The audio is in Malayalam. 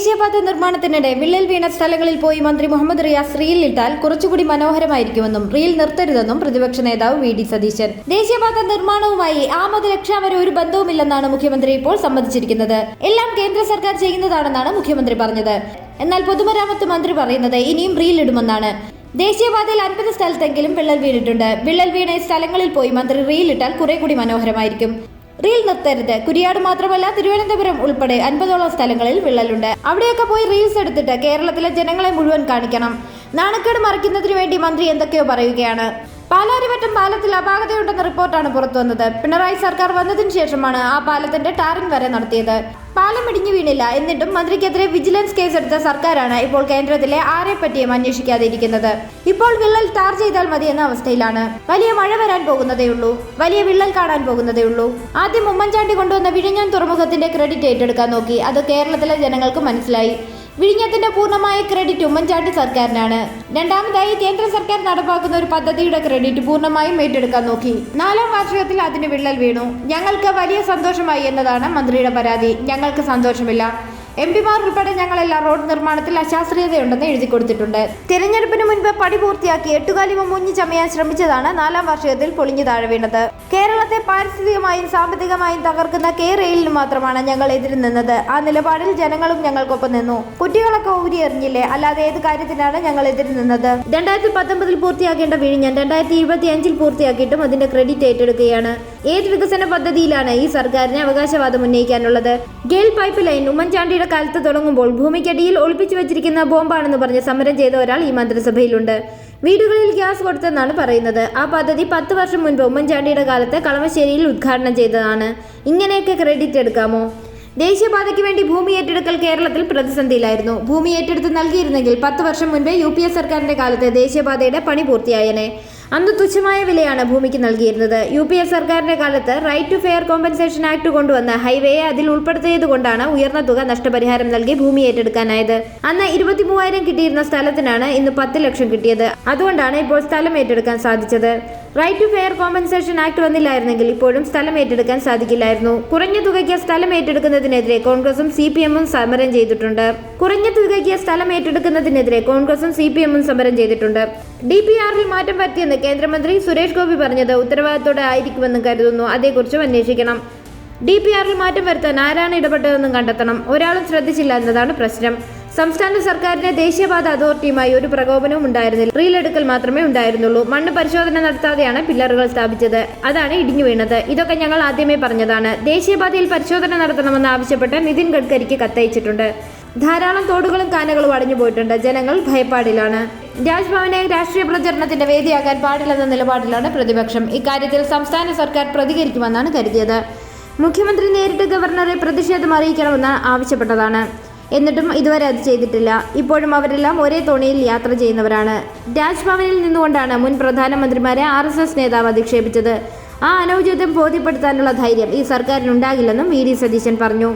ദേശീയപാത നിർമ്മാണത്തിനിടെ വിള്ളൽ വീണ സ്ഥലങ്ങളിൽ പോയി മന്ത്രി മുഹമ്മദ് റിയാസ് റീൽ ഇട്ടാൽ കുറച്ചുകൂടി മനോഹരമായിരിക്കുമെന്നും റീൽ നിർത്തരുതെന്നും പ്രതിപക്ഷ നേതാവ് വി.ഡി. സതീശൻ. ദേശീയപാത നിർമ്മാണവുമായി ആമത് രക്ഷ വരെ ഒരു ബന്ധവുമില്ലെന്നാണ് മുഖ്യമന്ത്രി ഇപ്പോൾ സമ്മതിച്ചിരിക്കുന്നത്. എല്ലാം കേന്ദ്ര സർക്കാർ ചെയ്യുന്നതാണെന്നാണ് മുഖ്യമന്ത്രി പറഞ്ഞത്. എന്നാൽ പൊതുമരാമത്ത് മന്ത്രി പറയുന്നത് ഇനിയും റീൽ ഇടുമെന്നാണ്. ദേശീയപാതയിൽ 50 സ്ഥലത്തെങ്കിലും വിള്ളൽ വീണിട്ടുണ്ട്. വിള്ളൽ വീണ സ്ഥലങ്ങളിൽ പോയി മന്ത്രി റീൽ ഇട്ടാൽ കുറെ കൂടി മനോഹരമായിരിക്കും. റീൽ നിർത്തരുത്. കുരിയാട് മാത്രമല്ല, തിരുവനന്തപുരം ഉൾപ്പെടെ 50ഓളം സ്ഥലങ്ങളിൽ വിള്ളലുണ്ട്. അവിടെയൊക്കെ പോയി റീൽസ് എടുത്തിട്ട് കേരളത്തിലെ ജനങ്ങളെ മുഴുവൻ കാണിക്കണം. നാണക്കേട് മറിക്കുന്നതിന് വേണ്ടി മന്ത്രി എന്തൊക്കെയോ പറയുകയാണ്. പാലാരിവട്ടം പാലത്തിൽ അപാകതയുണ്ടെന്ന റിപ്പോർട്ടാണ് പുറത്തുവന്നത്. പിണറായി സർക്കാർ വന്നതിന് ശേഷമാണ് ആ പാലത്തിന്റെ ടാറിംഗ് വരെ നടത്തിയത്. പാലം ഇടിഞ്ഞു വീണില്ല. എന്നിട്ടും മന്ത്രിക്കെതിരെ വിജിലൻസ് കേസെടുത്ത സർക്കാരാണ് ഇപ്പോൾ കേന്ദ്രത്തിലെ ആരെപ്പറ്റിയും അന്വേഷിക്കാതെ ഇരിക്കുന്നത്. ഇപ്പോൾ വിള്ളൽ ടാർ ചെയ്താൽ മതിയെന്ന അവസ്ഥയിലാണ്. വലിയ മഴ വരാൻ പോകുന്നതേയുള്ളൂ. വലിയ വിള്ളൽ കാണാൻ പോകുന്നതേയുള്ളൂ. ആദ്യം ഉമ്മൻചാണ്ടി കൊണ്ടുവന്ന വിഴിഞ്ഞം തുറമുഖത്തിന്റെ ക്രെഡിറ്റ് ഏറ്റെടുക്കാൻ നോക്കി. അത് കേരളത്തിലെ ജനങ്ങൾക്ക് മനസ്സിലായി. വിഴിഞ്ഞത്തിന്റെ പൂർണ്ണമായ ക്രെഡിറ്റ് ഉമ്മൻചാണ്ടി സർക്കാരിനാണ്. രണ്ടാമതായി കേന്ദ്ര സർക്കാർ നടപ്പാക്കുന്ന ഒരു പദ്ധതിയുടെ ക്രെഡിറ്റ് പൂർണ്ണമായും ഏറ്റെടുക്കാൻ നോക്കി. 4ാം വാർഷികത്തിൽ അതിന് വിള്ളൽ വീണു. ഞങ്ങൾക്ക് വലിയ സന്തോഷമായി എന്നതാണ് മന്ത്രിയുടെ പരാതി. ഞങ്ങൾക്ക് സന്തോഷമില്ല. എംപിമാർ ഉൾപ്പെടെ ഞങ്ങളെല്ലാം റോഡ് നിർമ്മാണത്തിൽ അശാസ്ത്രീയതയുണ്ടെന്ന് എഴുതി കൊടുത്തിട്ടുണ്ട്. തിരഞ്ഞെടുപ്പിന് മുൻപ് പണി പൂർത്തിയാക്കി എട്ടുകാലിമ മുഞ്ഞി ചമയാൻ ശ്രമിച്ചതാണ് 4ാം വാർഷികത്തിൽ പൊളിഞ്ഞു താഴെ വീണത്. കേരളത്തെ പാരിസ്ഥിതികമായും സാമ്പത്തികമായും തകർക്കുന്ന റെയിലിന് മാത്രമാണ് ഞങ്ങൾ എതിര് നിന്നത്. ആ നിലപാടിൽ ജനങ്ങളും ഞങ്ങൾക്കൊപ്പം നിന്നു. കുട്ടികളൊക്കെ ഊരിയെറിഞ്ഞില്ലേ? അല്ലാതെ ഏത് കാര്യത്തിനാണ് ഞങ്ങൾ എതിര് നിന്നത്? 2019 പൂർത്തിയാക്കേണ്ട വിഴിഞ്ഞം 2025 പൂർത്തിയാക്കിയിട്ടും അതിന്റെ ക്രെഡിറ്റ് ഏറ്റെടുക്കുകയാണ്. ഏത് വികസന പദ്ധതിയിലാണ് ഈ സർക്കാരിന് അവകാശവാദം ഉന്നയിക്കാനുള്ളത്? ഗെയിൽ പൈപ്പ് ലൈൻ ഉമ്മൻചാണ്ടിയുടെ കാലത്ത് തുടങ്ങുമ്പോൾ ഭൂമിക്കടിയിൽ ഒളിപ്പിച്ചു വെച്ചിരിക്കുന്ന ബോംബാണെന്ന് പറഞ്ഞ് സമരം ചെയ്ത ഒരാൾ ഈ മന്ത്രിസഭയിലുണ്ട്. വീടുകളിൽ ഗ്യാസ് കൊടുത്തെന്നാണ് പറയുന്നത്. ആ പദ്ധതി 10 വർഷം മുൻപ് ഉമ്മൻചാണ്ടിയുടെ കാലത്ത് കളമശ്ശേരിയിൽ ഉദ്ഘാടനം ചെയ്തതാണ്. ഇങ്ങനെയൊക്കെ ക്രെഡിറ്റ് എടുക്കാമോ? ദേശീയപാതയ്ക്ക് വേണ്ടി ഭൂമി ഏറ്റെടുക്കൽ കേരളത്തിൽ പ്രതിസന്ധിയിലായിരുന്നു. ഭൂമി ഏറ്റെടുത്ത് നൽകിയിരുന്നെങ്കിൽ 10 വർഷം മുൻപേ UPA സർക്കാരിന്റെ കാലത്ത് ദേശീയപാതയുടെ പണി പൂർത്തിയായേനെ. അന്ന് തുച്ഛമായ വിലയാണ് ഭൂമിക്ക് നൽകിയിരുന്നത്. UPA സർക്കാരിന്റെ കാലത്ത് right to fair compensation act കൊണ്ടുവന്ന് ഹൈവേയെ അതിൽ ഉൾപ്പെടുത്തിയത് കൊണ്ടാണ് ഉയർന്ന തുക നഷ്ടപരിഹാരം നൽകി ഭൂമി ഏറ്റെടുക്കാനായത്. അന്ന് 23,000 കിട്ടിയിരുന്ന സ്ഥലത്തിനാണ് ഇന്ന് 10 ലക്ഷം കിട്ടിയത്. അതുകൊണ്ടാണ് ഇപ്പോൾ സ്ഥലം ഏറ്റെടുക്കാൻ സാധിച്ചത്. Right to fair compensation act വന്നില്ലായിരുന്നെങ്കിൽ ഇപ്പോഴും സ്ഥലം ഏറ്റെടുക്കാൻ സാധിക്കില്ലായിരുന്നു. കുറഞ്ഞ തുകയ്ക്ക് സ്ഥലം ഏറ്റെടുക്കുന്നതിനെതിരെ കോൺഗ്രസും CPM-ഉം സമരം ചെയ്തിട്ടുണ്ട്. സമരം ചെയ്തിട്ടുണ്ട്. DPR-ൽ മാറ്റം വരുത്തിയെന്ന് കേന്ദ്രമന്ത്രി സുരേഷ് ഗോപി പറഞ്ഞത് ഉത്തരവാദിത്തോടെ ആയിരിക്കുമെന്ന് കരുതുന്നു. അതേക്കുറിച്ചും അന്വേഷിക്കണം. DPR-ൽ മാറ്റം വരുത്താൻ ആരാണ് ഇടപെട്ടതെന്നും കണ്ടെത്തണം. ഒരാളും ശ്രദ്ധിച്ചില്ല എന്നതാണ് പ്രശ്നം. സംസ്ഥാന സർക്കാരിന് ദേശീയപാത അതോറിറ്റിയുമായി ഒരു പ്രകോപനവും ഉണ്ടായിരുന്നില്ല. റീൽ എടുക്കൽ മാത്രമേ ഉണ്ടായിരുന്നുള്ളൂ. മണ്ണ് പരിശോധന നടത്താതെയാണ് പില്ലറുകൾ സ്ഥാപിച്ചത്. അതാണ് ഇടിഞ്ഞു വീണത്. ഇതൊക്കെ ഞങ്ങൾ ആദ്യമേ പറഞ്ഞതാണ്. ദേശീയപാതയിൽ പരിശോധന നടത്തണമെന്ന് ആവശ്യപ്പെട്ട് നിതിൻ ഗഡ്കരിക്ക് കത്തയച്ചിട്ടുണ്ട്. ധാരാളം തോടുകളും കാനകളും അടഞ്ഞു പോയിട്ടുണ്ട്. ജനങ്ങൾ ഭയപ്പാടിലാണ്. രാജ്ഭവനെ രാഷ്ട്രീയ പ്രചരണത്തിന്റെ വേദിയാക്കാൻ പാടില്ലെന്ന നിലപാടിലാണ് പ്രതിപക്ഷം. ഇക്കാര്യത്തിൽ സംസ്ഥാന സർക്കാർ പ്രതികരിക്കുമെന്നാണ് കരുതിയത്. മുഖ്യമന്ത്രി നേരിട്ട് ഗവർണറെ പ്രതിഷേധം അറിയിക്കണമെന്ന് ആവശ്യപ്പെട്ടതാണ്. എന്നിട്ടും ഇതുവരെ അത് ചെയ്തിട്ടില്ല. ഇപ്പോഴും അവരെല്ലാം ഒരേ തോണിയിൽ യാത്ര ചെയ്യുന്നവരാണ്. രാജ്ഭവനിൽ നിന്നുകൊണ്ടാണ് മുൻ പ്രധാനമന്ത്രിമാരെ RSS നേതാവ് അധിക്ഷേപിച്ചത്. ആ അനൗചിത്യം ബോധ്യപ്പെടുത്താനുള്ള ധൈര്യം ഈ സർക്കാരിനുണ്ടാകില്ലെന്നും വി.ഡി. സതീശൻ പറഞ്ഞു.